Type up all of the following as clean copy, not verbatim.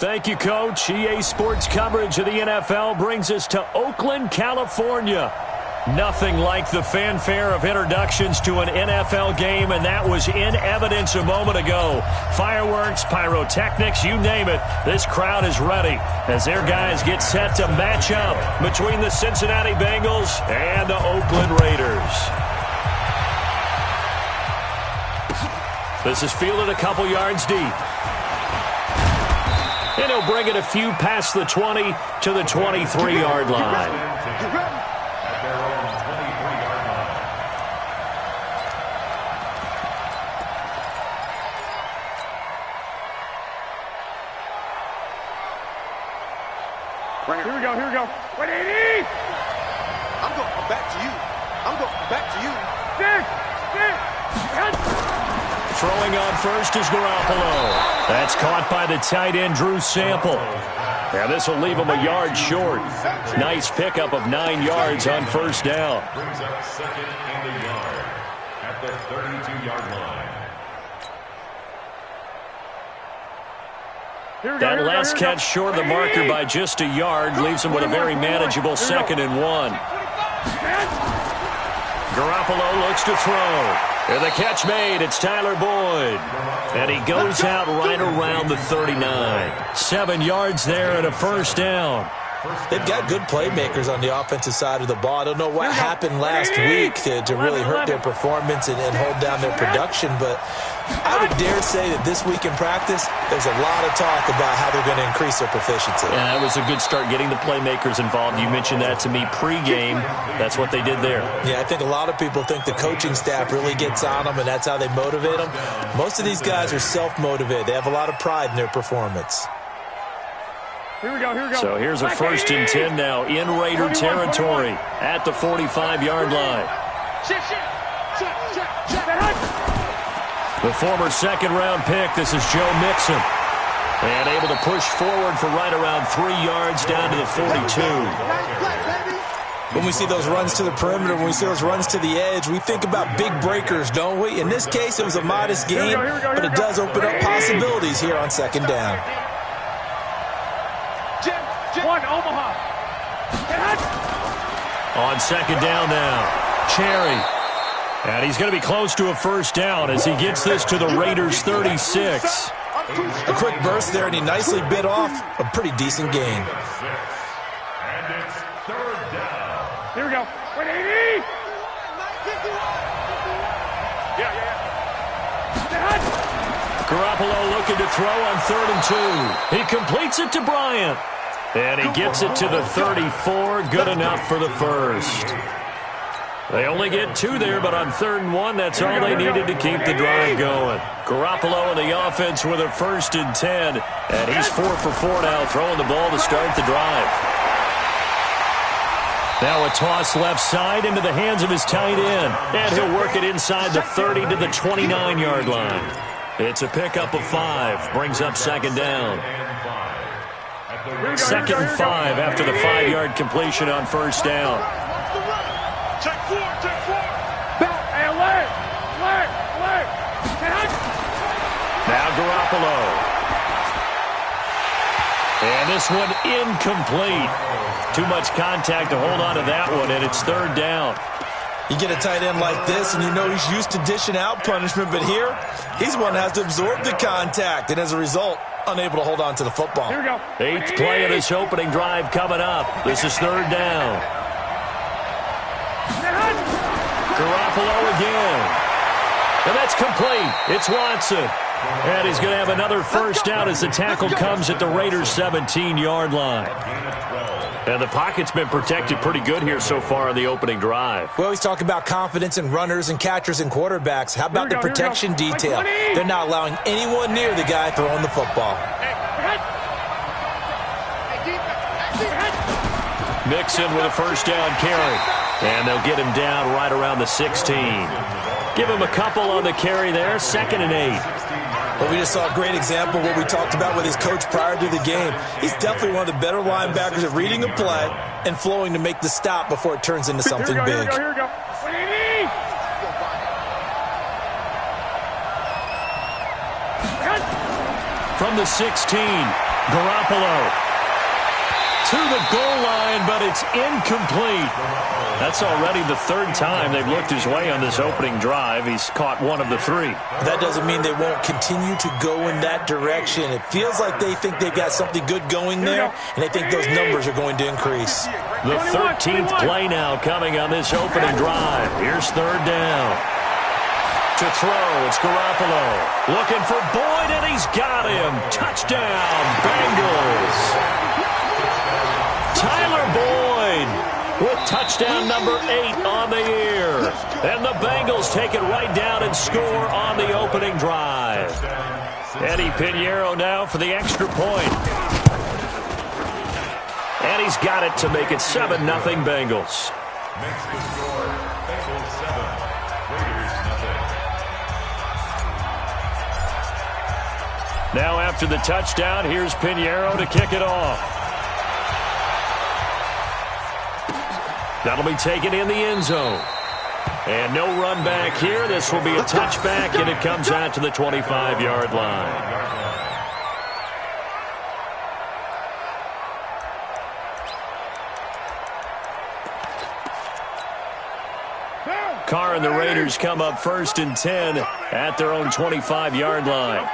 Thank you, Coach. EA Sports coverage of the NFL brings us to Oakland, California. Nothing like the fanfare of introductions to an NFL game, and that was in evidence a moment ago. Fireworks, pyrotechnics, you name it. This crowd is ready as their guys get set to match up between the Cincinnati Bengals and the Oakland Raiders. This is fielded a couple yards deep. And he'll bring it a few past the 20 to the 23-yard line. Here we go. 180! I'm going back to you. Throwing on first is Garoppolo. That's caught by the tight end, Drew Sample. And this will leave him a yard short. Nice pickup of 9 yards on first down. Brings up second and a yard at the 32-yard line. That last catch short of the marker by just a yard leaves him with a very manageable 2nd and 1. Garoppolo looks to throw. And the catch made. It's Tyler Boyd. And he goes out right around the 39. 7 yards there and a first down. They've got good playmakers on the offensive side of the ball. I don't know what happened last week to really hurt their performance and hold down their production, but I would dare say that this week in practice, there's a lot of talk about how they're going to increase their proficiency. Yeah, that was a good start getting the playmakers involved. You mentioned that to me pregame. That's what they did there. Yeah, I think a lot of people think the coaching staff really gets on them, and that's how they motivate them. Most of these guys are self-motivated. They have a lot of pride in their performance. Here we go. So here's a 1st and 10 now in Raider territory at the 45-yard line. The former second-round pick, this is Joe Mixon. And able to push forward for right around 3 yards down to the 42. When we see those runs to the perimeter, when we see those runs to the edge, we think about big breakers, don't we? In this case, it was a modest gain, but it does open up possibilities here on 2nd down. One, Omaha. On 2nd down now, Cherry. And he's going to be close to a first down as he gets this to the Raiders' 36. A quick burst there, and he nicely bit off a pretty decent gain. And it's 3rd down. Here we go. 180! Garoppolo looking to throw on 3rd and 2. He completes it to Bryant. And he gets it to the 34. Good enough for the first. They only get 2 there, but on 3rd and 1, that's all they needed to keep the drive going. Garoppolo and the offense with a 1st and 10. And he's 4 for 4 now, throwing the ball to start the drive. Now a toss left side into the hands of his tight end. And he'll work it inside the 30 to the 29-yard line. It's a pickup of 5. Brings up 2nd down. 2nd and 5 after the 5-yard completion on first down. Check 4. Now Garoppolo. And this one incomplete. Too much contact to hold on to that one, and it's 3rd down. You get a tight end like this, and you know he's used to dishing out punishment, but here, he's one that has to absorb the contact, and as a result, unable to hold on to the football. Here we go. 8th play of this opening drive coming up. This is 3rd down. Garoppolo again. And that's complete. It's Watson. And he's going to have another first down as the tackle comes at the Raiders' 17-yard line. And the pocket's been protected pretty good here so far on the opening drive. We always talk about confidence in runners and catchers and quarterbacks. How about the protection detail? They're not allowing anyone near the guy throwing the football. Mixon with a first down carry. And they'll get him down right around the 16. Give him a couple on the carry there. 2nd and 8. Well, we just saw a great example of what we talked about with his coach prior to the game. He's definitely one of the better linebackers at reading a play and flowing to make the stop before it turns into something big. Here we go. From the 16, Garoppolo to the goal line, but it's incomplete. That's already the third time they've looked his way on this opening drive. He's caught one of the three. That doesn't mean they won't continue to go in that direction. It feels like they think they've got something good going there, and they think those numbers are going to increase. The 13th play now coming on this opening drive. Here's third down. To throw, it's Garoppolo. Looking for Boyd, and he's got him. Touchdown, Bengals. Tyler Boyd with touchdown number 8 on the year. And the Bengals take it right down and score on the opening drive. Eddie Pinheiro now for the extra point. And he's got it to make it 7-0 Bengals. Makes the score Bengals 7, Raiders 0. Now after the touchdown, here's Pinheiro to kick it off. That'll be taken in the end zone. And no run back here. This will be a touchback, and it comes out to the 25-yard line. Carr and the Raiders come up 1st and 10 at their own 25-yard line.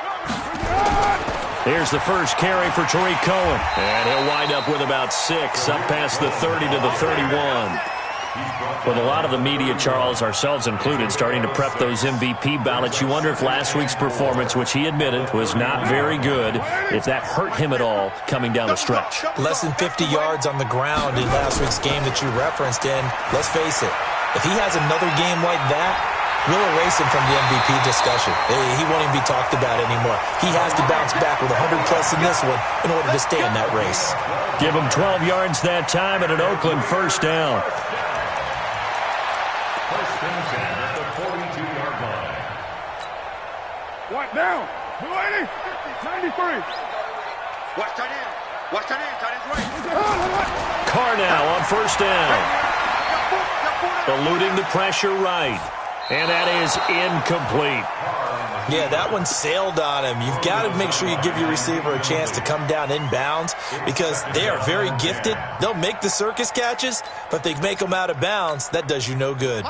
Here's the first carry for Tariq Cohen. And he'll wind up with about 6, up past the 30 to the 31. With a lot of the media, Charles, ourselves included, starting to prep those MVP ballots, you wonder if last week's performance, which he admitted was not very good, if that hurt him at all coming down the stretch. Less than 50 yards on the ground in last week's game that you referenced, and let's face it, if he has another game like that, we'll erase him from the MVP discussion. He won't even be talked about anymore. He has to bounce back with 100-plus in this one in order to stay in that race. Give him 12 yards that time at an Oakland first down. First and 10 at the 42-yard line. One down. 280. 93. Watch tight end. Watch tight end. Tight end's right. Carr now on first down. Eluding the pressure right. And that is incomplete. Yeah, that one sailed on him. You've got to make sure you give your receiver a chance to come down inbounds because they are very gifted. They'll make the circus catches, but if they make them out of bounds, that does you no good.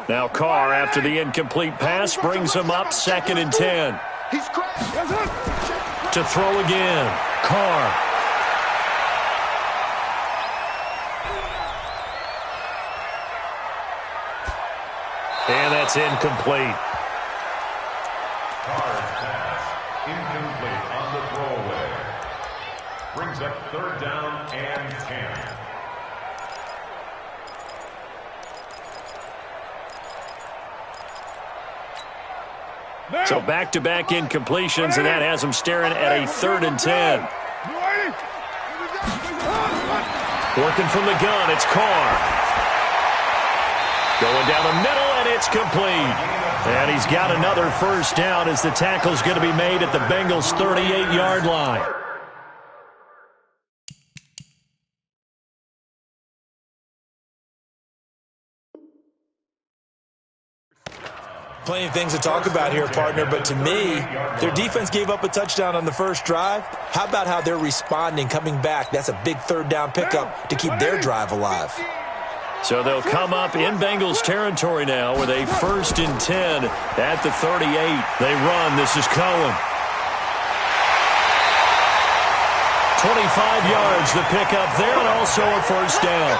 Now Carr, after the incomplete pass, brings him up 2nd and 10. He's crashed. To throw again. Carr. And that's incomplete. Carr's pass incomplete on the throwaway. Brings up 3rd down and 10. So back-to-back incompletions, and that has him staring at a 3rd and 10. Working from the gun, it's Carr. Going down the middle, and it's complete. And he's got another first down as the tackle's going to be made at the Bengals' 38-yard line. Plenty of things to talk about here, partner, but to me, their defense gave up a touchdown on the first drive. How about how they're responding, coming back? That's a big 3rd down pickup to keep their drive alive. So they'll come up in Bengals territory now with a 1st and 10 at the 38. They run. This is Cohen. 25 yards the pickup there, and also a first down.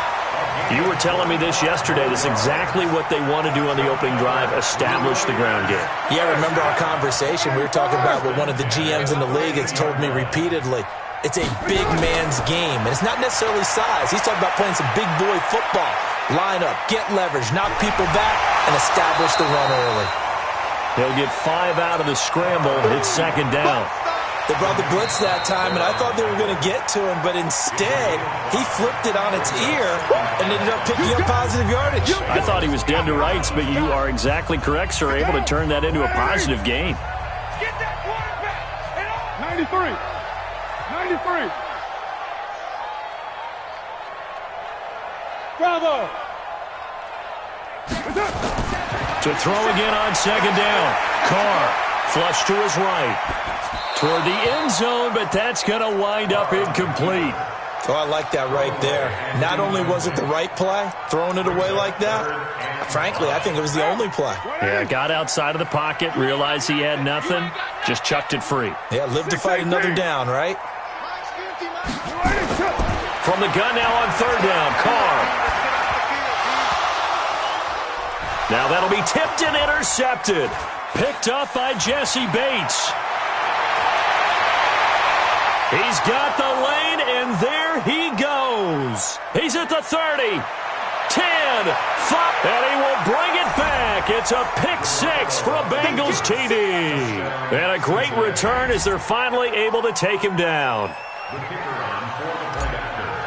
You were telling me this yesterday. This is exactly what they want to do on the opening drive, establish the ground game. Yeah, remember our conversation. We were talking about what one of the GMs in the league has told me repeatedly. It's a big man's game, and it's not necessarily size. He's talking about playing some big boy football. Line up, get leverage, knock people back, and establish the run early. He'll get 5 out of the scramble. It's 2nd down. They brought the blitz that time, and I thought they were going to get to him, but instead, he flipped it on its ear and ended up picking up positive yardage. I thought he was dead to rights, but you are exactly correct, sir, able to turn that into a positive gain. Get that quarterback. 93. 93. Bravo. To throw again on 2nd down. Carr, flush to his right. toward the end zone, but that's going to wind up incomplete. Oh, I like that right there. Not only was it the right play, throwing it away like that, frankly, I think it was the only play. Yeah, got outside of the pocket, realized he had nothing, just chucked it free. Yeah, live to fight another down, right? From the gun now on third down, Carr. Now that'll be tipped and intercepted. Picked up by Jesse Bates. He's got the lane, and there he goes. He's at the 30, 10, 5, and he will bring it back. It's a pick-6 for a Bengals TD. And a great return as they're finally able to take him down.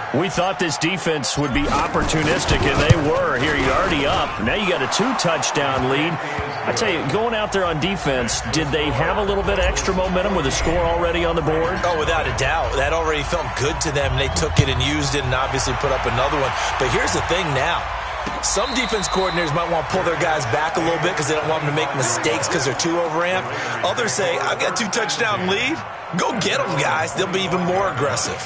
We thought this defense would be opportunistic, and they were. Here, you're already up. Now you got a 2-touchdown lead. I tell you, going out there on defense, did they have a little bit of extra momentum with a score already on the board? Oh, without a doubt. That already felt good to them. They took it and used it and obviously put up another one. But here's the thing now. Some defense coordinators might want to pull their guys back a little bit because they don't want them to make mistakes because they're too overamped. Others say, I've got a 2-touchdown lead. Go get them, guys. They'll be even more aggressive.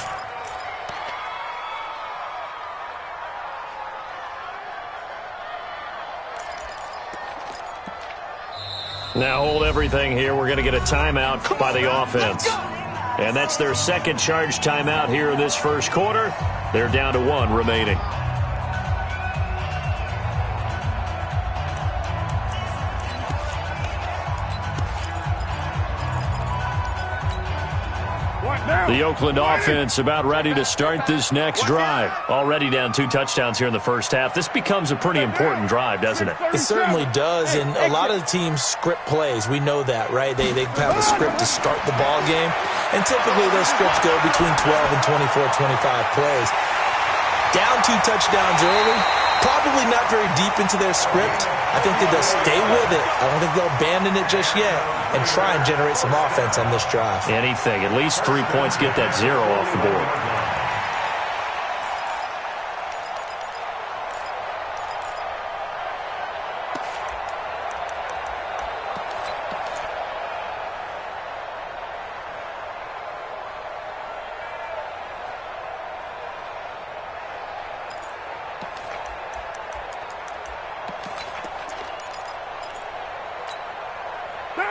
Now hold everything here. We're going to get a timeout by the offense. And that's their second charge timeout here in this first quarter. They're down to 1 remaining. The Oakland offense about ready to start this next drive. Already down 2 touchdowns here in the first half. This becomes a pretty important drive, doesn't it? It certainly does, and a lot of the teams script plays. We know that, right? They have a script to start the ball game, and typically those scripts go between 12 and 24, 25 plays. Down 2 touchdowns early, probably not very deep into their script. I think that they'll stay with it. I don't think they'll abandon it just yet and try and generate some offense on this drive. Anything. At least 3 points, get that 0 off the board.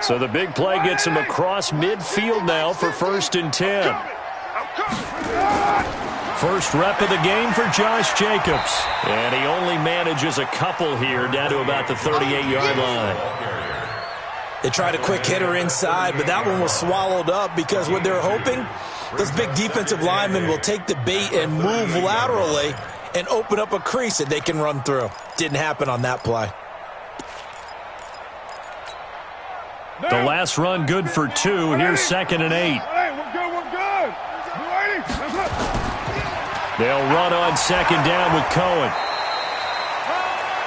So the big play gets him across midfield now for 1st and 10. First rep of the game for Josh Jacobs. And he only manages a couple here down to about the 38-yard line. They tried a quick hitter inside, but that one was swallowed up because what they're hoping, those big defensive linemen will take the bait and move laterally and open up a crease that they can run through. Didn't happen on that play. The last run good for 2. Here's 2nd and 8. We're good. They'll run on 2nd down with Cohen.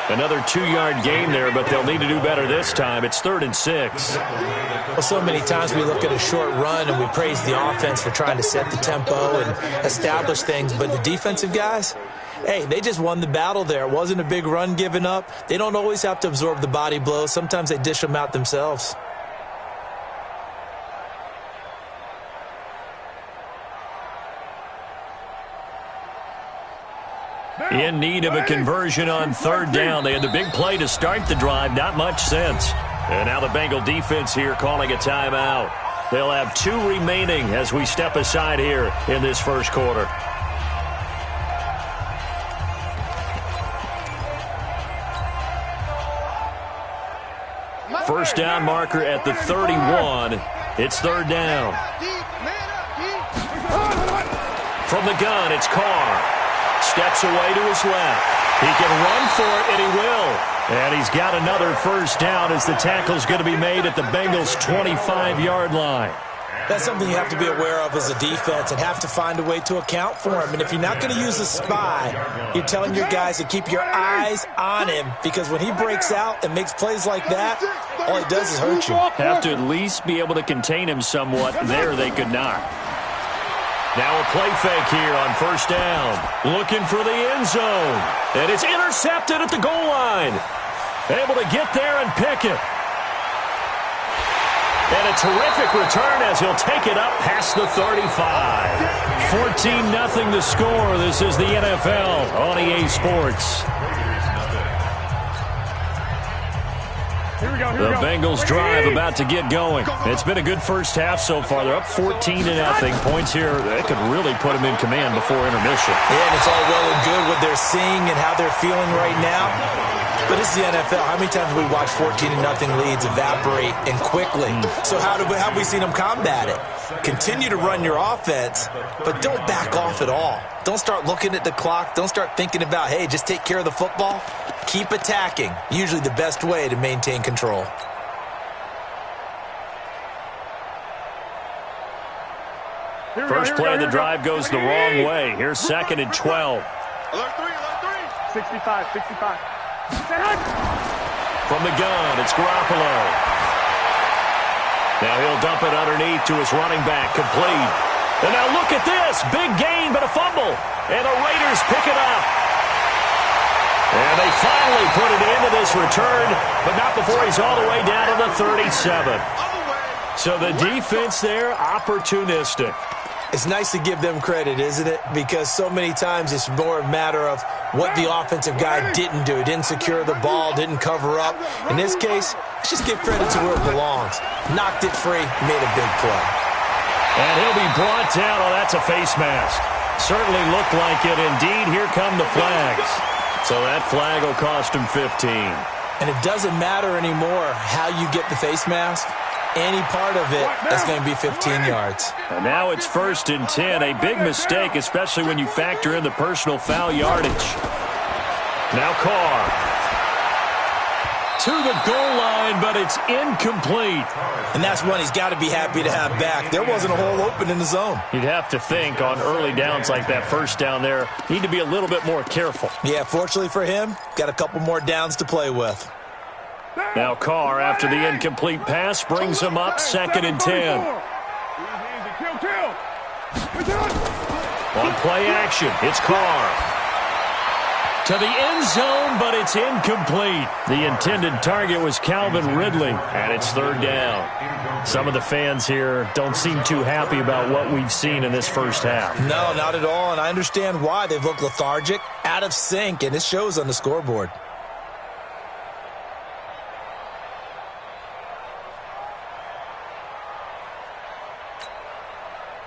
Another 2-yard gain there, but they'll need to do better this time. It's 3rd and 6. Well, so many times we look at a short run and we praise the offense for trying to set the tempo and establish things, but the defensive guys, hey, they just won the battle there. It wasn't a big run given up. They don't always have to absorb the body blows. Sometimes they dish them out themselves. In need of a conversion on 3rd down. They had the big play to start the drive. Not much sense. And now the Bengal defense here calling a timeout. They'll have 2 remaining as we step aside here in this first quarter. First down marker at the 31. It's 3rd down. From the gun, it's Carr. Steps away to his left. He can run for it, and he will. And he's got another first down as the tackle's going to be made at the Bengals' 25-yard line. That's something you have to be aware of as a defense and have to find a way to account for him. And if you're not going to use a spy, you're telling your guys to keep your eyes on him, because when he breaks out and makes plays like that, all he does is hurt you. Have to at least be able to contain him somewhat. There they could not. Now a play fake here on 1st down. Looking for the end zone. And it's intercepted at the goal line. Able to get there and pick it. And a terrific return as he'll take it up past the 35. 14-0 the score. This is the NFL on EA Sports. The Bengals drive about to get going. It's been a good first half so far. They're up 14-0. Points here, they could really put them in command before intermission. Yeah, and it's all well and good what they're seeing and how they're feeling right now. But this is the NFL. How many times have we watched 14-0 leads evaporate and quickly? So how have we seen them combat it? Continue to run your offense, but don't back off at all. Don't start looking at the clock. Don't start thinking about, hey, just take care of the football. Keep attacking. Usually the best way to maintain control. First play of the drive goes the wrong way. Here's 2nd and 12. Alert 3. 65. From the gun, it's Garoppolo. Now he'll dump it underneath to his running back, complete. And now look at this. Big gain, but a fumble. And the Raiders pick it up. And they finally put it into this return, but not before he's all the way down to the 37. So the defense there, opportunistic. It's nice to give them credit, isn't it? Because so many times it's more a matter of what the offensive guy didn't do. He didn't secure the ball, didn't cover up. In this case, let's just give credit to where it belongs. Knocked it free, made a big play. And he'll be brought down. Oh, that's a face mask. Certainly looked like it. Indeed, here come the flags. So that flag will cost him 15. And it doesn't matter anymore how you get the face mask. Any part of it, that's going to be 15 yards. And now it's 1st and 10. A big mistake, especially when you factor in the personal foul yardage. Now Carr. To the goal line, but it's incomplete. And that's one he's got to be happy to have back. There wasn't a hole open in the zone. You'd have to think on early downs like that first down there, need to be a little bit more careful. Yeah, fortunately for him, got a couple more downs to play with. Now Carr, after the incomplete pass, brings him up 2nd and 10. On play action, it's Carr. To the end zone, but it's incomplete. The intended target was Calvin Ridley, and it's 3rd down. Some of the fans here don't seem too happy about what we've seen in this first half. No, not at all, and I understand why. They've looked lethargic, out of sync, and it shows on the scoreboard.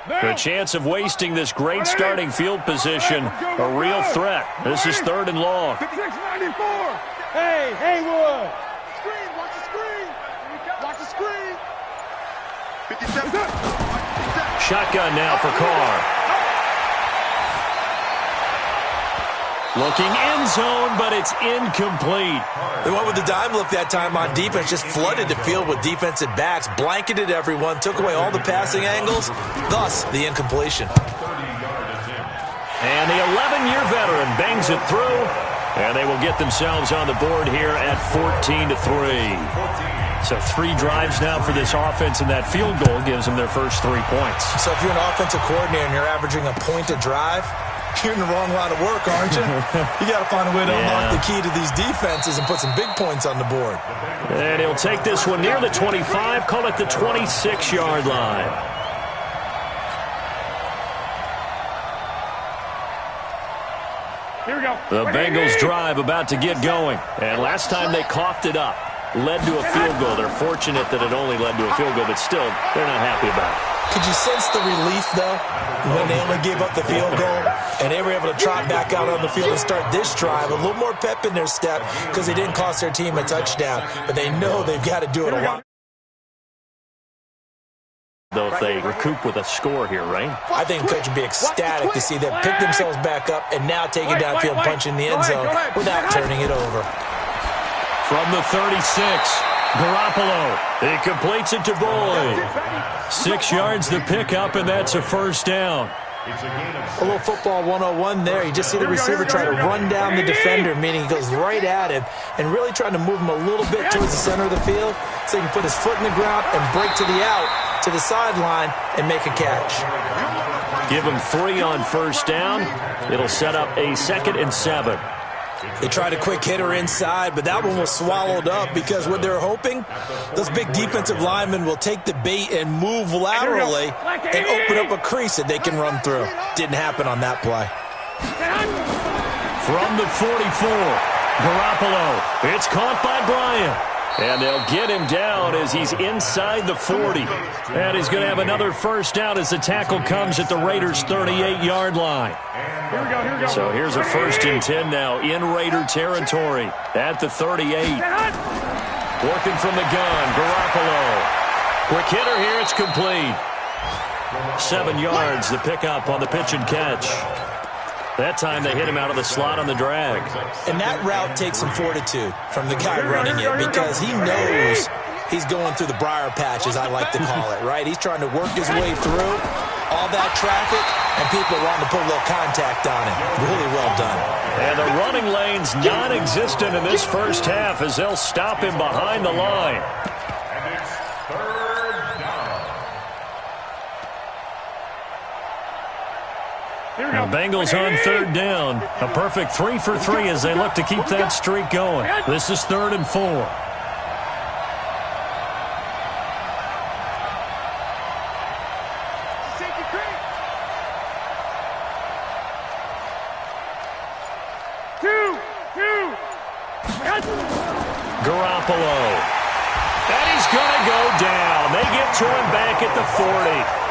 The chance of wasting this great starting field position, a real threat. This is 3rd and long. 694. Hey, Haywood. Screen, watch the screen. Watch the screen. 57. Shotgun now for Carr. Looking end zone, but it's incomplete. They went with the dime look that time on defense, just flooded the field with defensive backs, blanketed everyone, took away all the passing angles, thus the incompletion. And the 11-year veteran bangs it through, and they will get themselves on the board here at 14-3. So 3 drives now for this offense, and that field goal gives them their first 3 points. So if you're an offensive coordinator and you're averaging a point a drive, you're in the wrong line of work, aren't you? You got to find a way to unlock the key to these defenses and put some big points on the board. And he'll take this one near the 25, call it the 26-yard line. Here we go. The Bengals drive about to get going. And last time they coughed it up, led to a field goal. They're fortunate that it only led to a field goal, but still, they're not happy about it. Could you sense the relief, though, when they only gave up the field goal and they were able to trot back out on the field and start this drive? A little more pep in their step because they didn't cost their team a touchdown, but they know they've got to do it a lot. Though if they recoup with a score here, right? I think Coach would be ecstatic to see them pick themselves back up and now take it downfield, punch in the end zone without turning it over. From the 36, Garoppolo. He completes it to Boyd. 6 yards the pickup, and that's a first down. A little football 101 there. You just see the receiver try to run down the defender, meaning he goes right at him and really trying to move him a little bit towards the center of the field so he can put his foot in the ground and break to the out, to the sideline, and make a catch. Give him 3 on first down. It'll set up a 2nd and 7. They tried a quick hitter inside, but that one was swallowed up because what they're hoping, those big defensive linemen will take the bait and move laterally and open up a crease that they can run through. Didn't happen on that play. From the 44, Garoppolo. It's caught by Bryant. And they'll get him down as he's inside the 40. And he's going to have another first down as the tackle comes at the Raiders' 38-yard line. Here we go. So here's a 1st and 10 now in Raider territory at the 38. Working from the gun, Garoppolo. Quick hitter here, it's complete. 7 yards, the pickup on the pitch and catch. That time they hit him out of the slot on the drag. And that route takes some fortitude from the guy running it because he knows he's going through the briar patch, as I like to call it, right? He's trying to work his way through all that traffic, and people wanting to put a little contact on him. Really well done. And the running lane's non-existent in this first half as they'll stop him behind the line. And it's 3rd down. The Bengals on 3rd down. A perfect 3 for 3 as they look to keep that streak going. This is 3rd and 4. Garoppolo. And he's going to go down. They get to him back at the 40.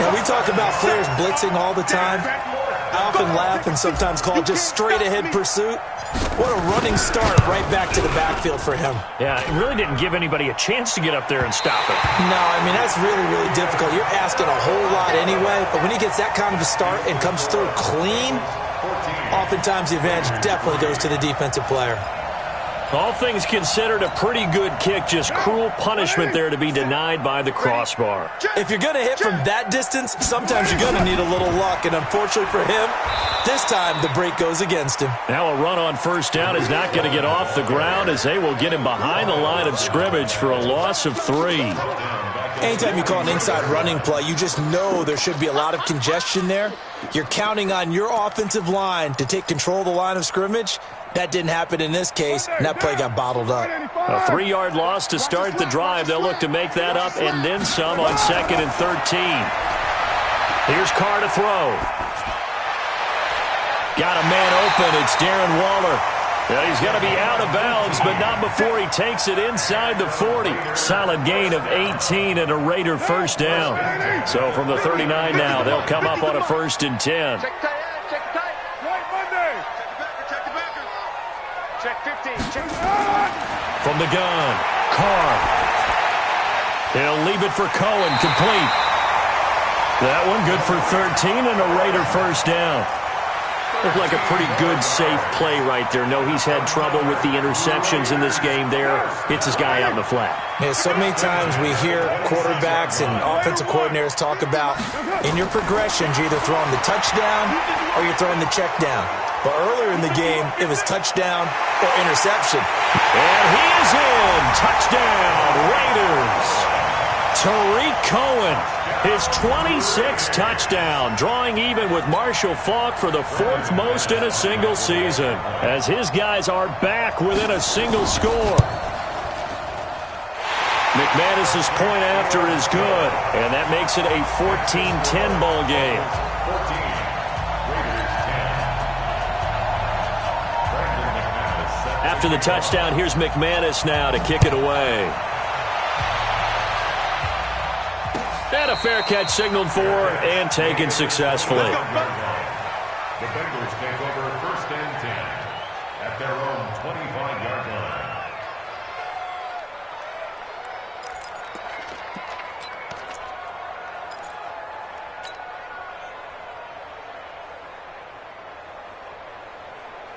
Now, we talk about players blitzing all the time. I often laugh and sometimes call it just straight-ahead pursuit. What a running start right back to the backfield for him. Yeah, it really didn't give anybody a chance to get up there and stop it. No, I mean, that's really, really difficult. You're asking a whole lot anyway, but when he gets that kind of a start and comes through clean, oftentimes the advantage definitely goes to the defensive player. All things considered, a pretty good kick, just cruel punishment there to be denied by the crossbar. If you're going to hit from that distance, sometimes you're going to need a little luck, and unfortunately for him, this time the break goes against him. Now a run on 1st down is not going to get off the ground as they will get him behind the line of scrimmage for a loss of 3. Anytime you call an inside running play, you just know there should be a lot of congestion there. You're counting on your offensive line to take control of the line of scrimmage. That didn't happen in this case, and that play got bottled up. A 3-yard loss to start the drive. They'll look to make that up and then some on 2nd and 13. Here's Carr to throw. Got a man open. It's Darren Waller. Well, he's going to be out of bounds, but not before he takes it inside the 40. Solid gain of 18 and a Raider first down. So from the 39 now, they'll come up on a 1st and 10. Check 15. Check. From the gun, Carr. He'll leave it for Cohen, complete. That one good for 13 and a Raider first down. Looked like a pretty good, safe play right there. No, he's had trouble with the interceptions in this game there. Hits his guy out in the flat. Yeah, so many times we hear quarterbacks and offensive coordinators talk about in your progressions, you're either throwing the touchdown or you're throwing the check down. But earlier in the game, it was touchdown or interception. And he is in. Touchdown, Raiders. Tariq Cohen, his 26th touchdown, drawing even with Marshall Faulk for the 4th most in a single season, as his guys are back within a single score. McManus's point after is good, and that makes it a 14-10 ball game. 14. After the touchdown, here's McManus now to kick it away. And a fair catch signaled for and taken successfully. The Bengals take over 1st and 10 at their own 25-yard line.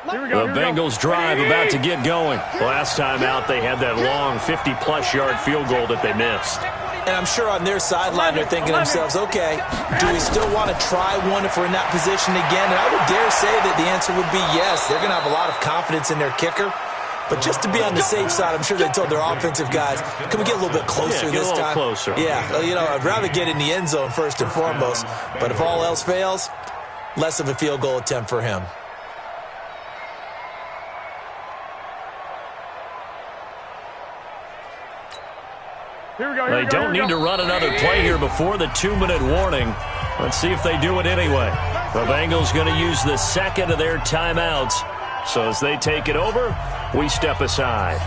The Bengals drive about to get going. Last time out, they had that long 50-plus yard field goal that they missed. And I'm sure on their sideline they're thinking to themselves, okay, do we still want to try one if we're in that position again? And I would dare say that the answer would be yes. They're going to have a lot of confidence in their kicker. But just to be on the safe side, I'm sure they told their offensive guys, can we get a little bit closer this time? Closer. Yeah, you know, I'd rather get in the end zone first and foremost. But if all else fails, less of a field goal attempt for him. They don't need to run another play here before the 2-minute warning. Let's see if they do it anyway. The Bengals going to use the second of their timeouts. So as they take it over, we step aside.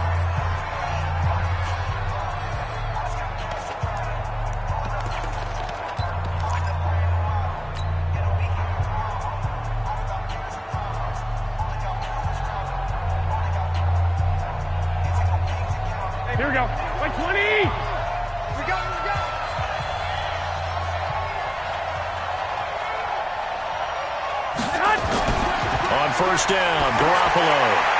Here we go. Like 20. Here we go. On first down, Garoppolo.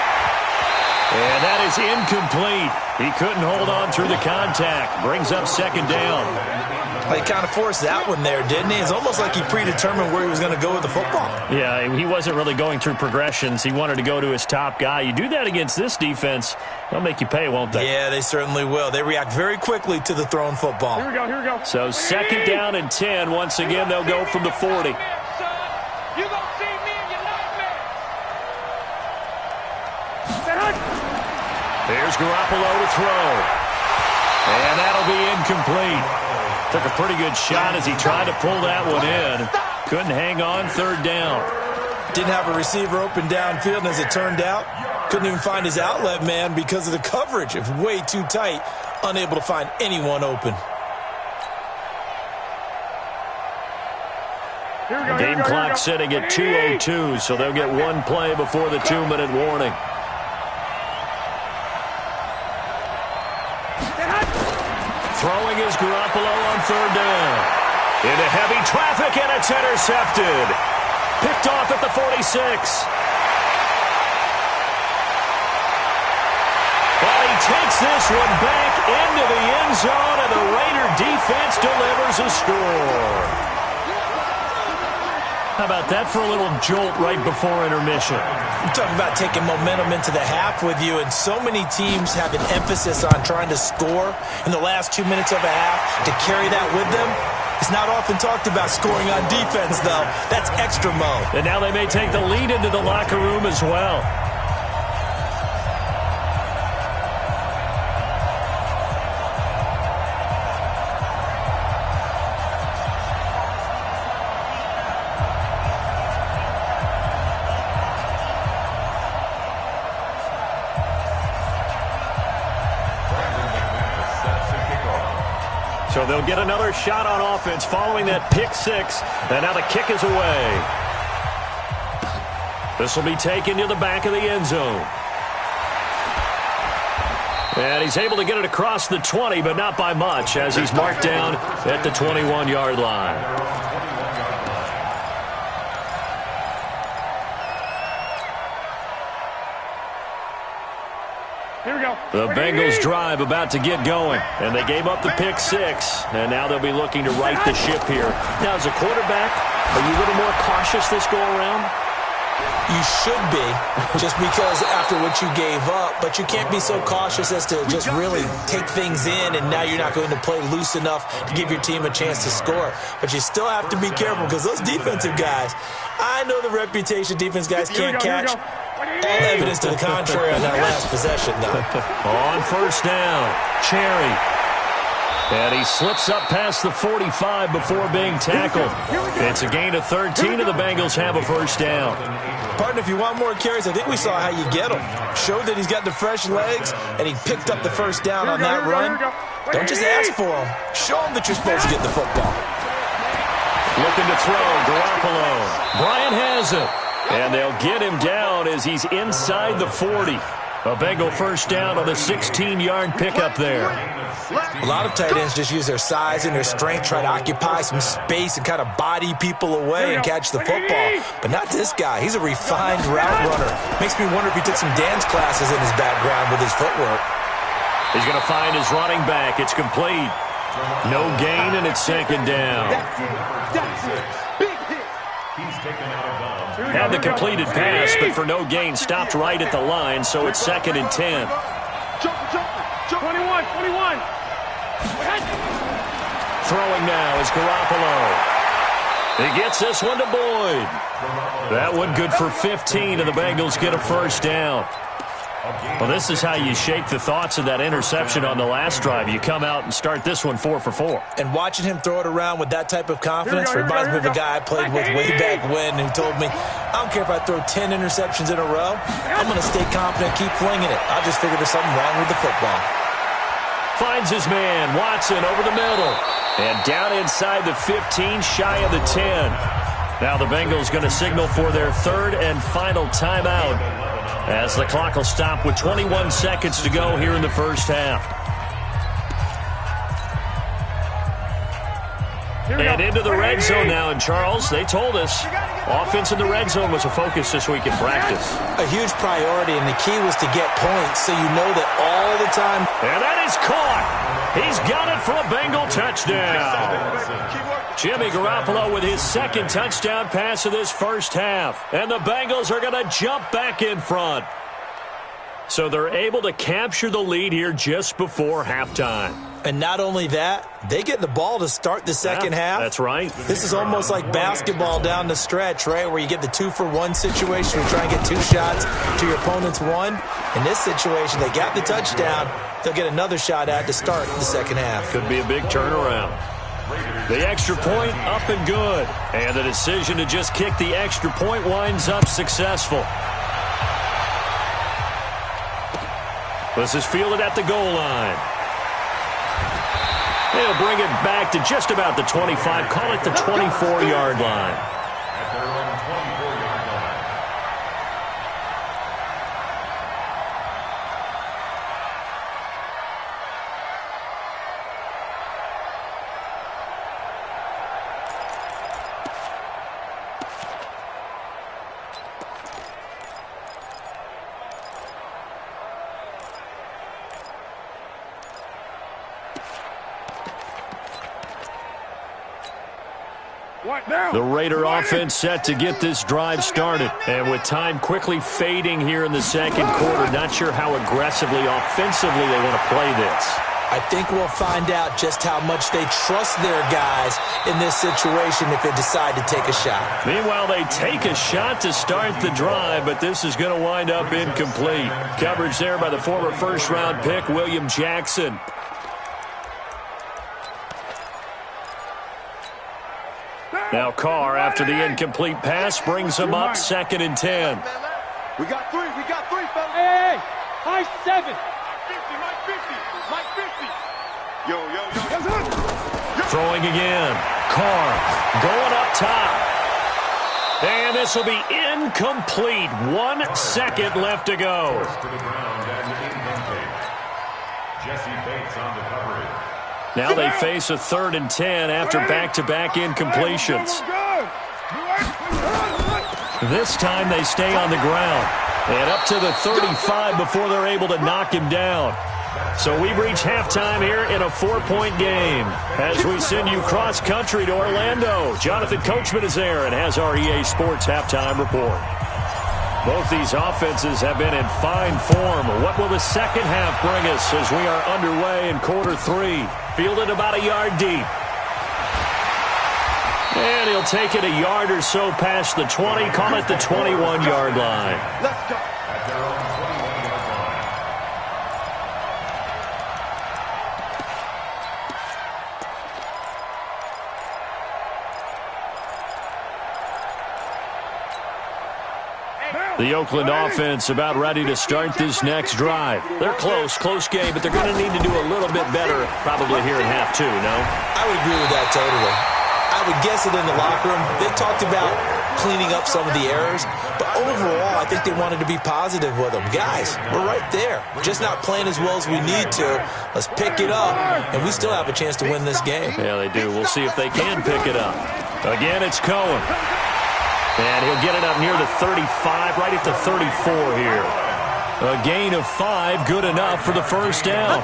And that is incomplete. He couldn't hold on through the contact. Brings up second down. He kind of forced that one there, didn't he? It's almost like he predetermined where he was going to go with the football. Yeah, he wasn't really going through progressions. He wanted to go to his top guy. You do that against this defense, they'll make you pay, won't they? Yeah, they certainly will. They react very quickly to the thrown football. Here we go. So second down and 10. Once again, they'll go from the 40. You gonna see me in your nightmare. Here's Garoppolo to throw. And that'll be incomplete. Took a pretty good shot as he tried to pull that one in. Couldn't hang on third down. Didn't have a receiver open downfield, and as it turned out, couldn't even find his outlet man because of the coverage. It was way too tight, unable to find anyone open. Game clock sitting at 2:02, so they'll get one play before the 2-minute warning. Throwing is Garoppolo on third down. Into heavy traffic, and it's intercepted. Picked off at the 46. Well, he takes this one back into the end zone, and the Raider defense delivers a score. How about that for a little jolt right before intermission? I'm talking about taking momentum into the half with you, and so many teams have an emphasis on trying to score in the last 2 minutes of a half. To carry that with them, it's not often talked about scoring on defense, though. That's extra mode. And now they may take the lead into the locker room as well. So they'll get another shot on offense following that pick six. And now the kick is away. This will be taken to the back of the end zone. And he's able to get it across the 20, but not by much, as he's marked down at the 21-yard line. The Bengals drive about to get going, and they gave up the pick six, and now they'll be looking to right the ship here. Now, as a quarterback, are you a little more cautious this go-around? You should be, just because after what you gave up, but you can't be so cautious as to just really take things in, and now you're not going to play loose enough to give your team a chance to score. But you still have to be careful, because those defensive guys, I know the reputation defense guys can't catch. All evidence to the contrary on that last possession, though. On first down, Cherry. And he slips up past the 45 before being tackled. It's a gain of 13, and the Bengals have a first down. Partner, if you want more carries, I think we saw how you get them. Showed that he's got the fresh legs, and he picked up the first down on that run. Don't just ask for them. Show them that you're supposed to get the football. Looking to throw, Garoppolo. Bryant has it. And they'll get him down as he's inside the 40. A Bengal first down on the 16-yard pickup there. A lot of tight ends just use their size and their strength, try to occupy some space and kind of body people away and catch the football. But not this guy. He's a refined route runner. Makes me wonder if he took some dance classes in his background with his footwork. He's going to find his running back. It's complete. No gain, and it's second down. Had the completed pass, but for no gain, stopped right at the line, so it's second and 10. 21. Throwing now is Garoppolo. He gets this one to Boyd. That one good for 15, and the Bengals get a first down. Well, this is how you shake the thoughts of that interception on the last drive. You come out and start this one 4 for 4. And watching him throw it around with that type of confidence reminds me of a guy I played with way back when who told me, I don't care if I throw 10 interceptions in a row, I'm going to stay confident, keep flinging it. I just figured there's something wrong with the football. Finds his man, Watson, over the middle. And down inside the 15, shy of the 10. Now the Bengals going to signal for their third and final timeout as the clock will stop with 21 seconds to go here in the first half. And into the red zone now. And, Charles, they told us offense in the red zone was a focus this week in practice. A huge priority, and the key was to get points so you know that all the time. And that is caught. He's got it for a Bengal touchdown. Jimmy Garoppolo with his second touchdown pass of this first half. And the Bengals are going to jump back in front. So they're able to capture the lead here just before halftime. And not only that, they get the ball to start the second half. That's right. This is almost like basketball down the stretch, right, where you get the 2-for-1 situation. You try and get 2 shots to your opponent's 1. In this situation, they got the touchdown. They'll get another shot at to start the second half. Could be a big turnaround. The extra point up and good. And the decision to just kick the extra point winds up successful. This is fielded at the goal line. They'll bring it back to just about the 25. Call it the 24-yard line. At their own 24-yard line. The Raider offense set to get this drive started. And with time quickly fading here in the second quarter, not sure how aggressively, offensively they want to play this. I think we'll find out just how much they trust their guys in this situation if they decide to take a shot. Meanwhile, they take a shot to start the drive, but this is going to wind up incomplete. Coverage there by the former first-round pick, William Jackson. Now Carr, after the incomplete pass, brings him up 2nd and 10. We got three, fellas. Hey, high 7. Mike 50. Yo. Throwing again. Carr going up top. And this will be incomplete. 1 second left to go. Forced to the ground and incomplete. Jesse Bates on the coverage. Now they face a 3rd and 10 after back-to-back incompletions. This time they stay on the ground. And up to the 35 before they're able to knock him down. So we've reached halftime here in a 4-point game. As we send you cross-country to Orlando, Jonathan Coachman is there and has our EA Sports halftime report. Both these offenses have been in fine form. What will the second half bring us as we are underway in quarter 3? Fielded about a yard deep. And he'll take it a yard or so past the 20. Call it the 21-yard line. Let's go. At their own 21-yard line. The Oakland offense about ready to start this next drive. They're close game, but they're going to need to do a little bit better probably here in half 2, no? I would agree with that totally. I would guess it in the locker room. They talked about cleaning up some of the errors, but overall, I think they wanted to be positive with them. Guys, we're right there. Just not playing as well as we need to. Let's pick it up, and we still have a chance to win this game. Yeah, they do. We'll see if they can pick it up. Again, it's Cohen. And he'll get it up near the 35, right at the 34 here. A gain of 5, good enough for the first down.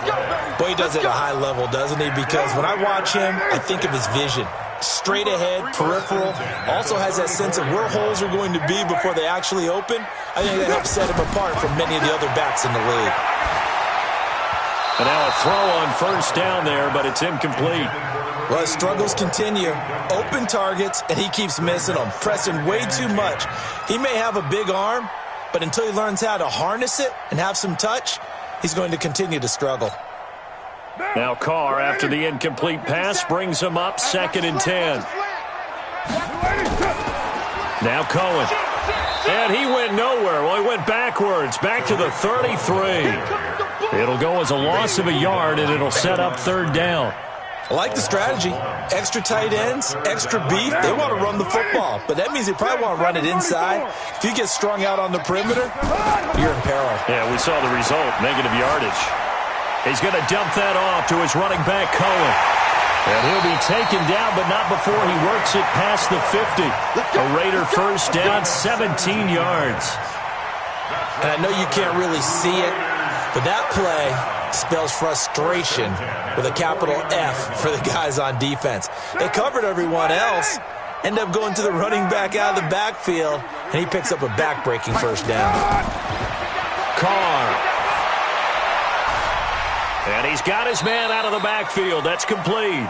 Boy, he does it at a high level, doesn't he? Because when I watch him, I think of his vision. Straight ahead, peripheral, also has that sense of where holes are going to be before they actually open. I think that helps set him apart from many of the other backs in the league. And now a throw on first down there, but it's incomplete. Well, his struggles continue. Open targets, and he keeps missing them, pressing way too much. He may have a big arm, but until he learns how to harness it and have some touch, he's going to continue to struggle. Now Carr, after the incomplete pass, brings him up 2nd and 10. Now Cohen. And he went nowhere. Well, he went backwards, back to the 33. It'll go as a loss of a yard, and it'll set up 3rd down. I like the strategy. Extra tight ends, extra beef. They want to run the football, but that means they probably want to run it inside. If you get strung out on the perimeter, you're in peril. Yeah, we saw the result, negative yardage. He's going to dump that off to his running back, Cohen. And he'll be taken down, but not before he works it past the 50. A Raider first down, 17 yards. And I know you can't really see it, but that play spells frustration with a capital F for the guys on defense. They covered everyone else, end up going to the running back out of the backfield, and he picks up a back-breaking first down. Carr. And he's got his man out of the backfield. That's complete.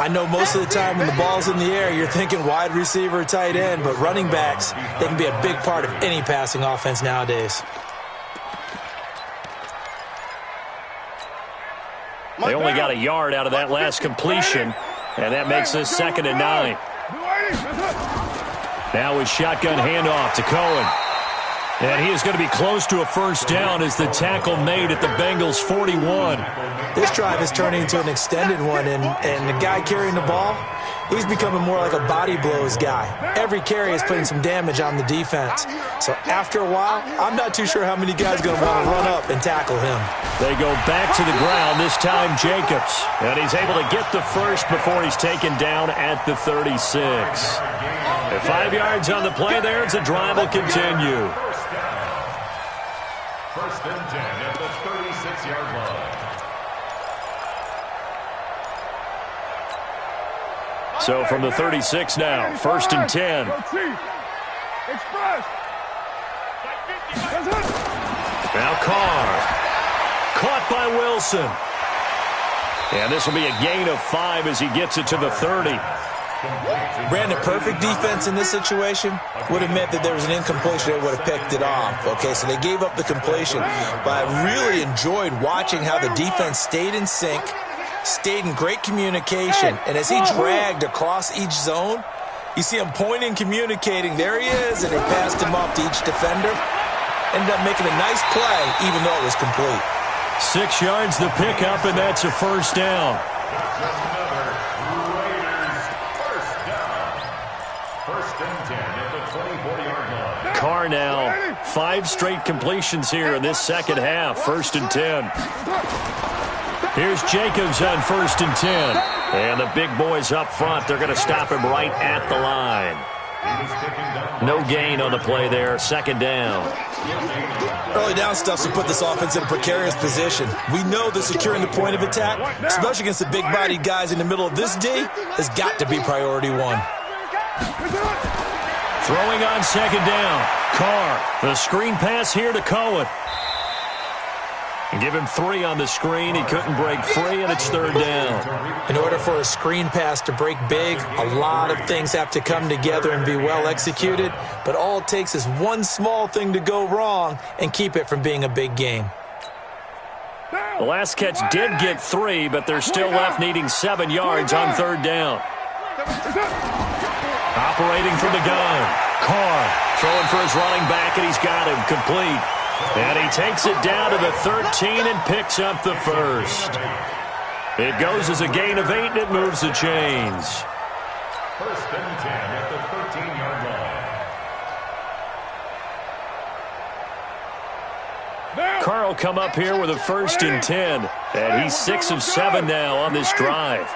I know most of the time when the ball's in the air, you're thinking wide receiver, tight end, but running backs, they can be a big part of any passing offense nowadays. They only got a yard out of that last completion, and that makes this 2nd and 9. Now his shotgun handoff to Cohen. And he is going to be close to a first down as the tackle made at the Bengals' 41. This drive is turning into an extended one, and the guy carrying the ball, he's becoming more like a body blows guy. Every carry is putting some damage on the defense. So after a while, I'm not too sure how many guys are going to want to run up and tackle him. They go back to the ground, this time Jacobs. And he's able to get the first before he's taken down at the 36. At 5 yards on the play there, the drive will continue. First and 10 at the 36-yard line. So from the 36 now, 1st and 10. Now Carr. Caught by Wilson. And this will be a gain of 5 as he gets it to the 30. Brandon, perfect defense in this situation would have meant that there was an incompletion. They would have picked it off. Okay, so they gave up the completion. But I really enjoyed watching how the defense stayed in sync, stayed in great communication. And as he dragged across each zone, you see him pointing, communicating. There he is, and they passed him off to each defender. Ended up making a nice play, even though it was complete. 6 yards the pickup, and that's a first down. Carr now, 5 straight completions here in this second half. 1st and 10. Here's Jacobs on 1st and 10. And the big boys up front, they're going to stop him right at the line. No gain on the play there. 2nd down. Early down stuff to put this offense in a precarious position. We know that securing the point of attack, especially against the big-bodied guys in the middle of this D, has got to be priority 1. Throwing on 2nd down. Carr, the screen pass here to Cohen. And give him 3 on the screen. He couldn't break free, and it's 3rd down. In order for a screen pass to break big, a lot of things have to come together and be well executed. But all it takes is one small thing to go wrong and keep it from being a big game. The last catch did get 3, but they're still left needing 7 yards on 3rd down. Operating from the gun. Carr throwing for his running back, and he's got him complete. And he takes it down to the 13 and picks up the first. It goes as a gain of 8, and it moves the chains. 1st and 10 at the 13-yard line. Carr will come up here with a 1st and 10. And he's 6 of 7 now on this drive.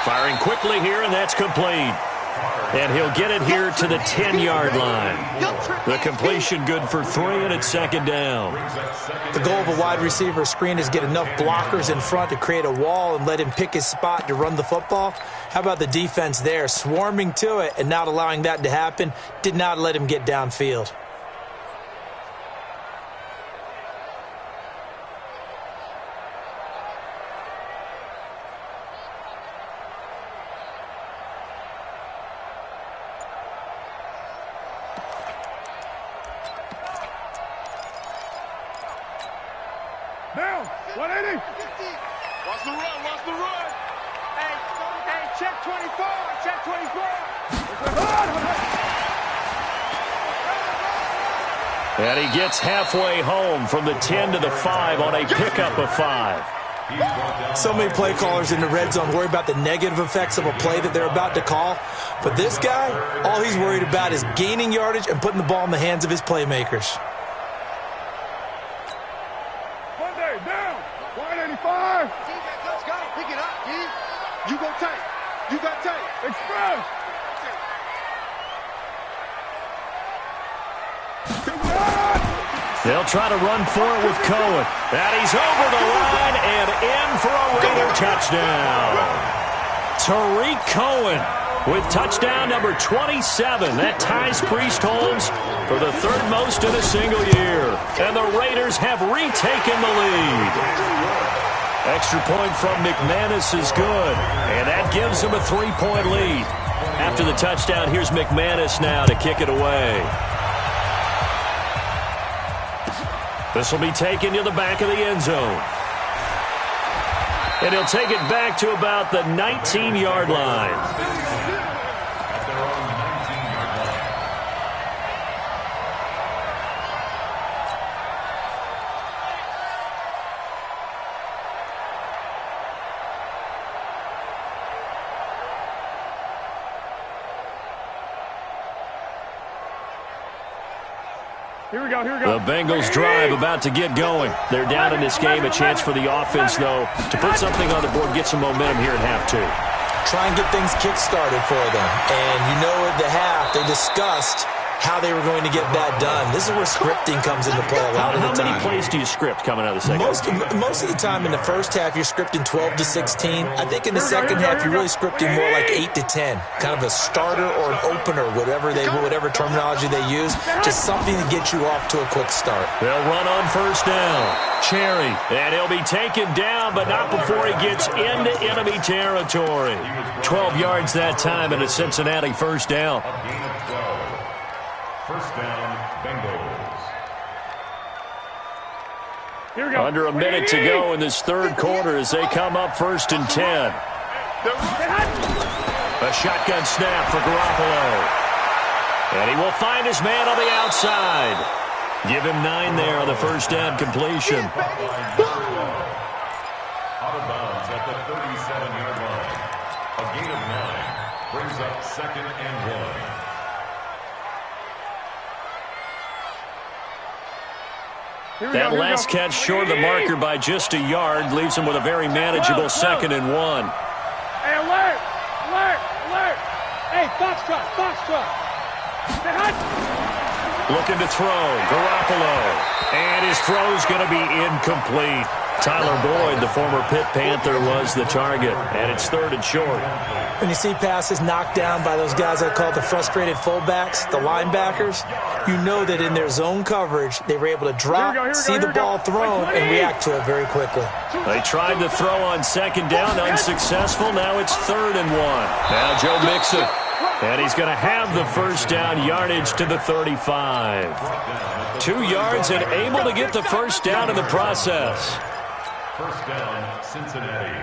Firing quickly here, and that's complete. And he'll get it here to the 10-yard line. The completion good for 3, and it's 2nd down. The goal of a wide receiver screen is get enough blockers in front to create a wall and let him pick his spot to run the football. How about the defense there, swarming to it and not allowing that to happen? Did not let him get downfield. 180. Watch the run, watch the run. Hey, check 24, check 24. And he gets halfway home from the 10 to the 5 on a pickup of 5. So many play callers in the red zone worry about the negative effects of a play that they're about to call. But this guy, all he's worried about is gaining yardage and putting the ball in the hands of his playmakers. Monday, down. 185. Let's go. Pick it up, D. You go tight. You got tight. Express. They'll try to run for it with Cohen. And he's over the line and in for a Raider touchdown. Tariq Cohen with touchdown number 27. That ties Priest Holmes for the third most in a single year. And the Raiders have retaken the lead. Extra point from McManus is good. And that gives them a 3-point lead. After the touchdown, here's McManus now to kick it away. This will be taken to the back of the end zone. And he'll take it back to about the 19-yard line. Here we go. The Bengals drive about to get going. They're down in this game. A chance for the offense, though, to put something on the board, get some momentum here in half two. Try and get things kick-started for them. And you know at the half, they discussed how they were going to get that done. This is where scripting comes into play a lot of the time. How many plays do you script coming out of the second? Most of the time in the first half, you're scripting 12 to 16. I think in the second half, you're really scripting more like 8 to 10. Kind of a starter or an opener, whatever terminology they use. Just something to get you off to a quick start. They'll run on first down. Cherry. And he'll be taken down, but not before he gets into enemy territory. 12 yards that time and a Cincinnati first down. First down, Bengals. Here we go. Under a minute to go in this third quarter as they come up 1st and 10. A shotgun snap for Garoppolo. And he will find his man on the outside. Give him 9 there on the first down completion. Out of bounds at the 37-yard line. A gain of 9 brings up 2nd and 1. That last catch short of the marker by just a yard leaves him with a very manageable 2nd and 1. Hey, alert! Hey, Foxtrot! Looking to throw, Garoppolo. And his throw's going to be incomplete. Tyler Boyd, the former Pitt Panther, was the target. And it's 3rd and short. When you see passes knocked down by those guys I call the frustrated fullbacks, the linebackers, you know that in their zone coverage, they were able to drop, see the ball thrown, and react to it very quickly. They tried to throw on 2nd down, unsuccessful. Now it's 3rd and 1. Now Joe Mixon. And he's going to have the first down yardage to the 35. 2 yards and able to get the first down in the process. First down, Cincinnati.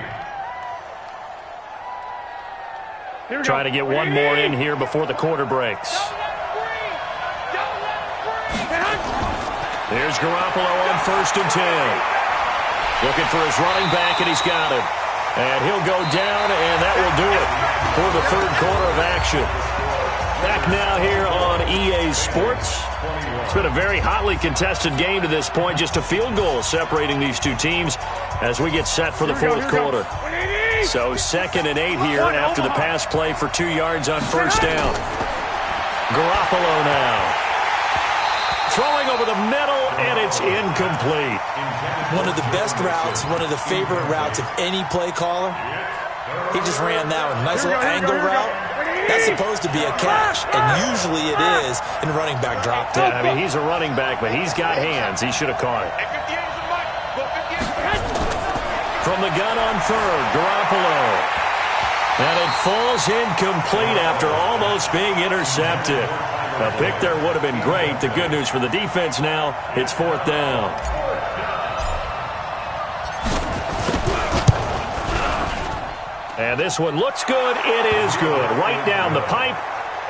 Trying to get one more in here before the quarter breaks. There's Garoppolo on 1st and 10. Looking for his running back, and he's got him. And he'll go down, and that will do it for the third quarter of action. Back now here on EA Sports. It's been a very hotly contested game to this point. Just a field goal separating these two teams as we get set for the fourth quarter. So 2nd and 8 here after the pass play for 2 yards on first down. Garoppolo now. Throwing over the middle, and it's incomplete. One of the best routes, one of the favorite routes of any play caller. He just ran that one. Nice little angle route. That's supposed to be a catch, and usually it is in running back drop. Yeah, I mean, he's a running back, but he's got hands. He should have caught it. From the gun on 3rd, Garoppolo. And it falls incomplete after almost being intercepted. A pick there would have been great. The good news for the defense now, it's 4th down. And this one looks good. It is good. Right down the pipe.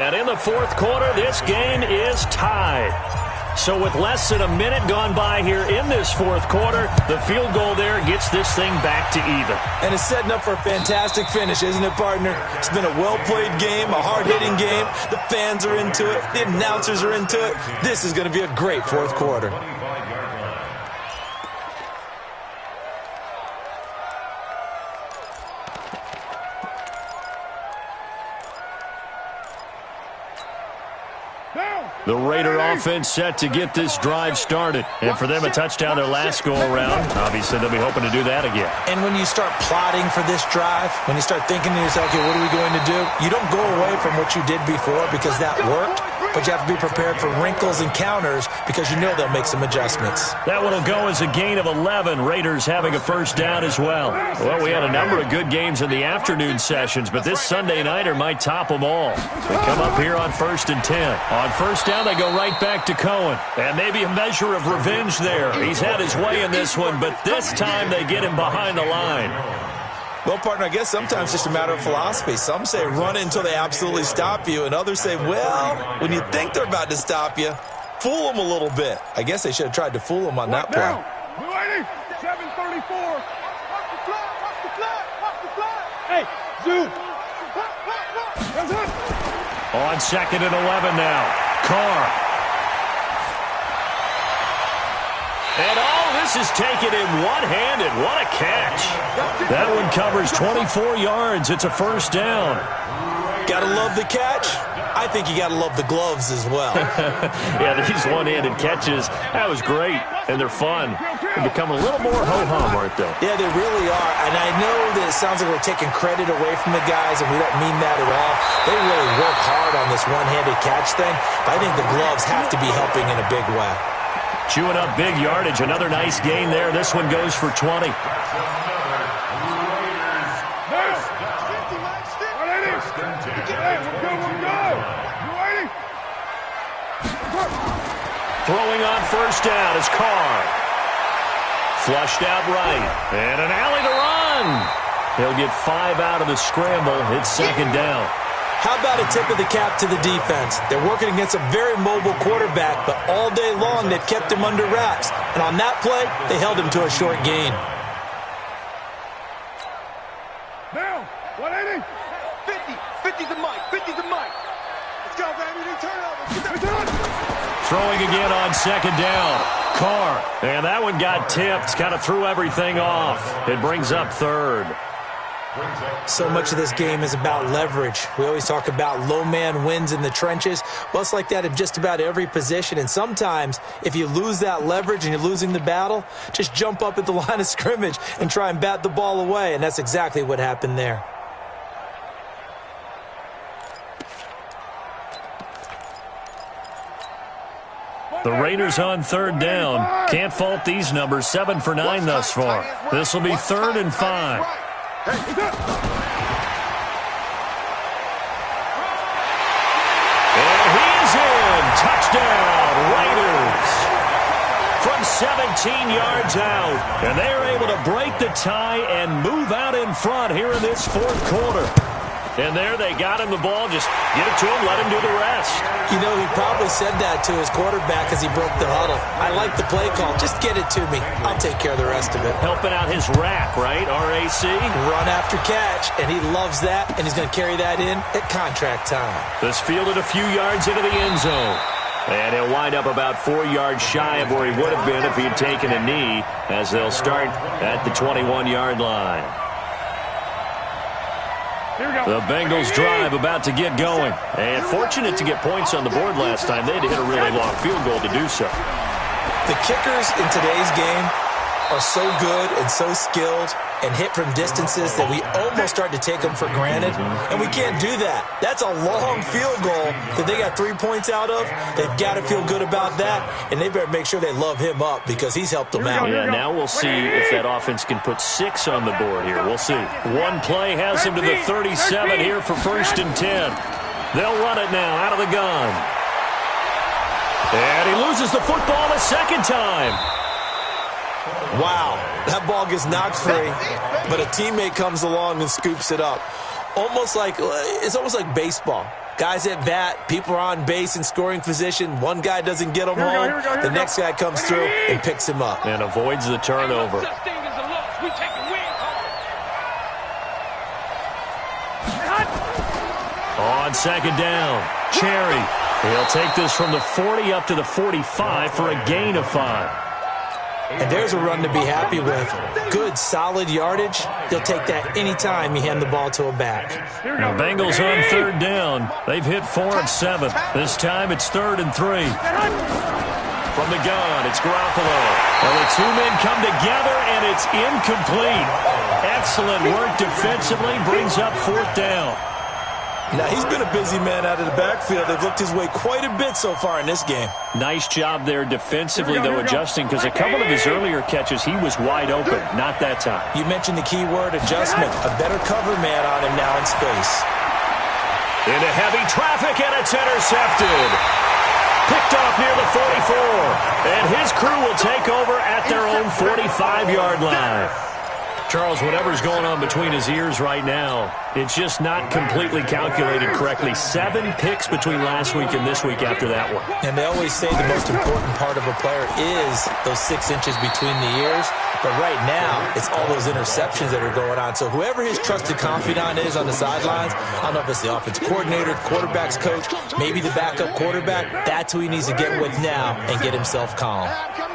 And in the fourth quarter, this game is tied. So with less than a minute gone by here in this fourth quarter, the field goal there gets this thing back to even. And it's setting up for a fantastic finish, isn't it, partner? It's been a well-played game, a hard-hitting game. The fans are into it. The announcers are into it. This is going to be a great fourth quarter. The Raider offense set to get this drive started. And for them, a touchdown their last go-around. Obviously, they'll be hoping to do that again. And when you start plotting for this drive, when you start thinking to yourself, okay, what are we going to do? You don't go away from what you did before because that worked, but you have to be prepared for wrinkles and counters because you know they'll make some adjustments. That one will go as a gain of 11. Raiders having a first down as well. Well, we had a number of good games in the afternoon sessions, but this Sunday nighter might top them all. They come up here on 1st and 10. On first down, they go right back to Cohen. And maybe a measure of revenge there. He's had his way in this one, but this time they get him behind the line. Well, partner, I guess sometimes it's just a matter of philosophy. Some say run until they absolutely stop you, and others say, well, when you think they're about to stop you, fool them a little bit. I guess they should have tried to fool them on that play. 7:34. Watch the flag. Hey, zoom. On 2nd and 11 now. Carr. And this is taken in one-handed. What a catch. That one covers 24 yards. It's a first down. Gotta love the catch. I think you gotta love the gloves as well. Yeah, these one-handed catches, that was great. And they're fun. They're becoming a little more ho-hum, aren't they? Yeah, they really are. And I know that it sounds like we're taking credit away from the guys, and we don't mean that at all. They really work hard on this one-handed catch thing, but I think the gloves have to be helping in a big way. Chewing up big yardage. Another nice gain there. This one goes for 20. Throwing on first down is Carr. Flushed out right. And an alley to run. He'll get 5 out of the scramble. It's second down. How about a tip of the cap to the defense? They're working against a very mobile quarterback, but all day long they've kept him under wraps. And on that play, they held him to a short gain. Now, 180. 50 to Mike. 50 to Mike. Let's go, baby. They turn over. Throwing again on second down. Carr. And that one got tipped. Kind of threw everything off. It brings up third. So much of this game is about leverage. We always talk about low man wins in the trenches. Well, it's like that in just about every position. And sometimes, if you lose that leverage and you're losing the battle, just jump up at the line of scrimmage and try and bat the ball away. And that's exactly what happened there. The Raiders on third down. Can't fault these numbers. 7 for 9 thus far. This will be 3rd and 5. Hey. And he's in. Touchdown, Raiders. From 17 yards out. And they're able to break the tie and move out in front here in this fourth quarter. And there they got him the ball. Just get it to him, let him do the rest. You know, he probably said that to his quarterback as he broke the huddle. I like the play call. Just get it to me. I'll take care of the rest of it. Helping out his rack, right? RAC? Run after catch, and he loves that, and he's going to carry that in at contract time. This fielded a few yards into the end zone. And he'll wind up about 4 yards shy of where he would have been if he had taken a knee, as they'll start at the 21-yard line. The Bengals drive about to get going. And fortunate to get points on the board last time. They had to hit a really long field goal to do so. The kickers in today's game are so good and so skilled and hit from distances that we almost start to take them for granted. And we can't do that. That's a long field goal that they got 3 points out of. They've got to feel good about that. And they better make sure they love him up because he's helped them out. Yeah, now we'll see if that offense can put 6 on the board here. We'll see. One play has him to the 37 here for 1st and 10. They'll run it now out of the gun. And he loses the football a second time. Wow, that ball gets knocked free, but a teammate comes along and scoops it up. It's almost like baseball. Guys at bat, people are on base in scoring position. One guy doesn't get him home. The next guy comes through and picks him up. And avoids the turnover. On second down, Cherry. He'll take this from the 40 up to the 45 for a gain of 5. And there's a run to be happy with. Good, solid yardage. He'll take that anytime you hand the ball to a back. The Bengals on third down. They've hit 4 of 7. This time it's 3rd and 3. From the gun, it's Garoppolo. Well, the two men come together, and it's incomplete. Excellent work defensively. Brings up 4th down. Now, he's been a busy man out of the backfield. They've looked his way quite a bit so far in this game. Nice job there defensively, though, adjusting, because a couple of his earlier catches, he was wide open. Not that time. You mentioned the key word, adjustment. A better cover man on him now in space. Into heavy traffic, and it's intercepted. Picked off near the 44. And his crew will take over at their own 45-yard line. Charles, whatever's going on between his ears right now, it's just not completely calculated correctly. 7 picks between last week and this week after that one. And they always say the most important part of a player is those 6 inches between the ears. But right now, it's all those interceptions that are going on. So whoever his trusted confidant is on the sidelines, I don't know if it's the offensive coordinator, quarterback's coach, maybe the backup quarterback, that's who he needs to get with now and get himself calm.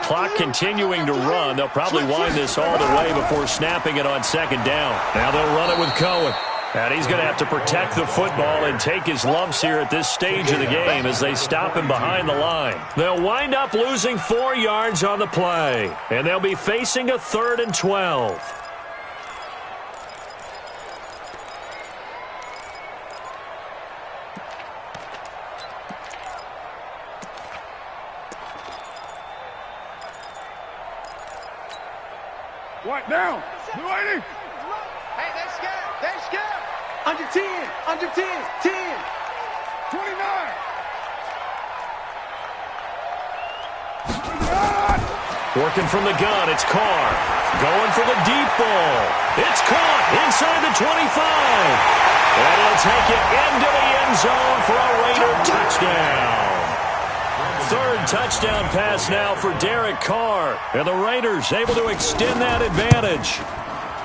Clock continuing to run. They'll probably wind this all the way before snapping it on second down. Now they'll run it with Cohen. And he's going to have to protect the football and take his lumps here at this stage of the game as they stop him behind the line. They'll wind up losing 4 yards on the play. And they'll be facing a 3rd and 12. What now? Blue 80. Hey, they're scared. They're scared. Under 10. Under 10. 10. 29. Working from the gun, it's Carr. Going for the deep ball. It's caught inside the 25. And he'll take it into the end zone for a Raider touchdown. 3rd touchdown pass now for Derek Carr. And the Raiders able to extend that advantage.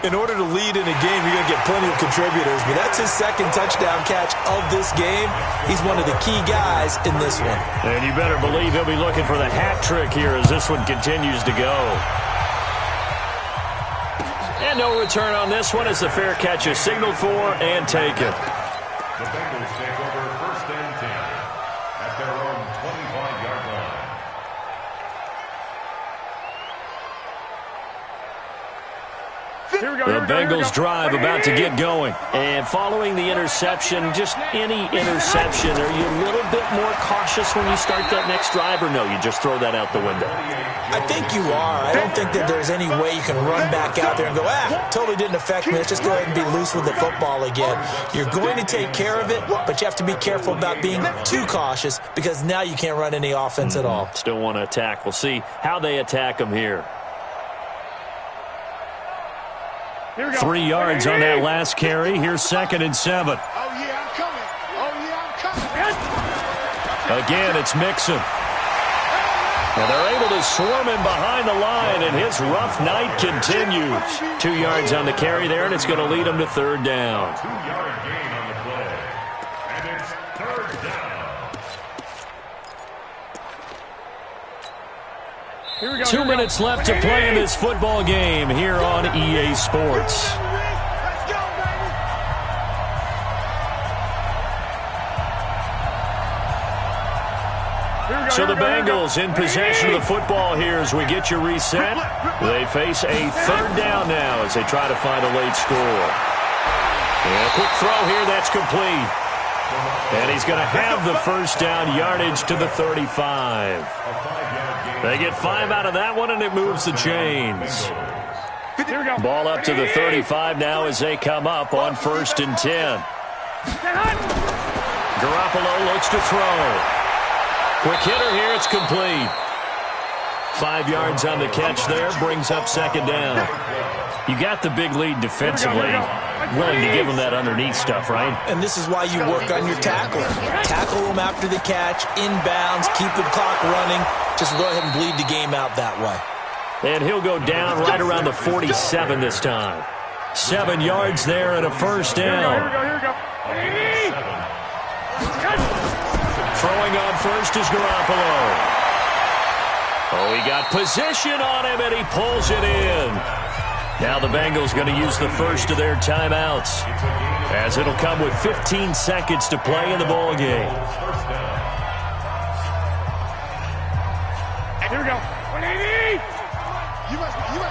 In order to lead in a game, you're going to get plenty of contributors, but that's his 2nd touchdown catch of this game. He's one of the key guys in this one. And you better believe he'll be looking for the hat trick here as this one continues to go. And no return on this one as the fair catch is signaled for and taken. The Bengals take over 1st and 10 at their own 25-yard line. The Bengals drive about to get going. And following the interception, just any interception, are you a little bit more cautious when you start that next drive, or no, you just throw that out the window? I think you are. I don't think that there's any way you can run back out there and go, totally didn't affect me. Let's just go ahead and be loose with the football again. You're going to take care of it, but you have to be careful about being too cautious because now you can't run any offense at all. Still want to attack. We'll see how they attack them here. 3 yards on that last carry. Here's 2nd and 7. Oh, yeah, I'm coming. Oh, yeah, I'm coming. Again, it's Mixon. And they're able to swarm him behind the line, and his rough night continues. 2 yards on the carry there, and it's going to lead him to 3rd down. 2-yard gain on the play. And it's 3rd down. 2 minutes left to play in this football game here on EA Sports. Let's go, baby. So the Bengals in possession of the football here as we get you reset. They face a 3rd down now as they try to find a late score. And a quick throw here, that's complete. And he's going to have the 1st down, yardage to the 35. They get 5 out of that one, and it moves the chains. Ball up to the 35 now as they come up on 1st and 10. Garoppolo looks to throw. Quick hitter here, it's complete. 5 yards on the catch there, brings up second down. You got the big lead defensively. Willing to give them that underneath stuff, right? And this is why you work on your tackling. Tackle them after the catch, inbounds, keep the clock running. Just go ahead and bleed the game out that way. And he'll go down right around the 47 this time. 7 yards there and a first down. Here we go. Throwing on first is Garoppolo. Oh, he got position on him, and he pulls it in. Now the Bengals going to use the first of their timeouts, as it'll come with 15 seconds to play in the ball game. Here we go. 180.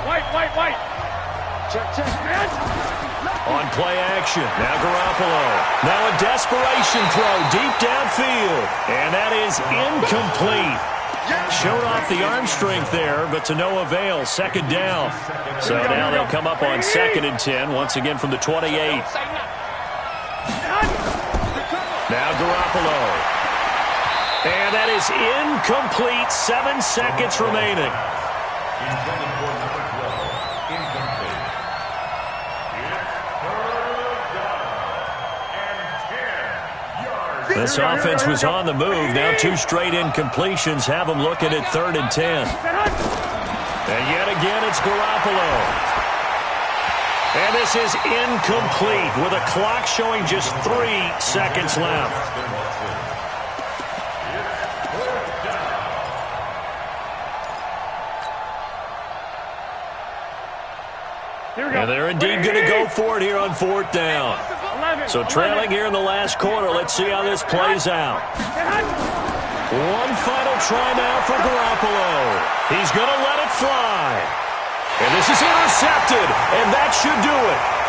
White. Check. On play action, now Garoppolo. Now a desperation throw deep downfield, and that is incomplete. Showed off the arm strength there, but to no avail. Second down. So now they'll come up on 2nd and 10, once again from the 28. Now Garoppolo. And that is incomplete. 7 seconds remaining. This offense was on the move. Now 2 straight incompletions have them looking at 3rd and 10. And yet again, it's Garoppolo. And this is incomplete with a clock showing just 3 seconds left. And they're indeed going to go for it here on 4th down. So trailing here in the last quarter. Let's see how this plays out. One final try now for Garoppolo. He's going to let it fly. And this is intercepted, and that should do it.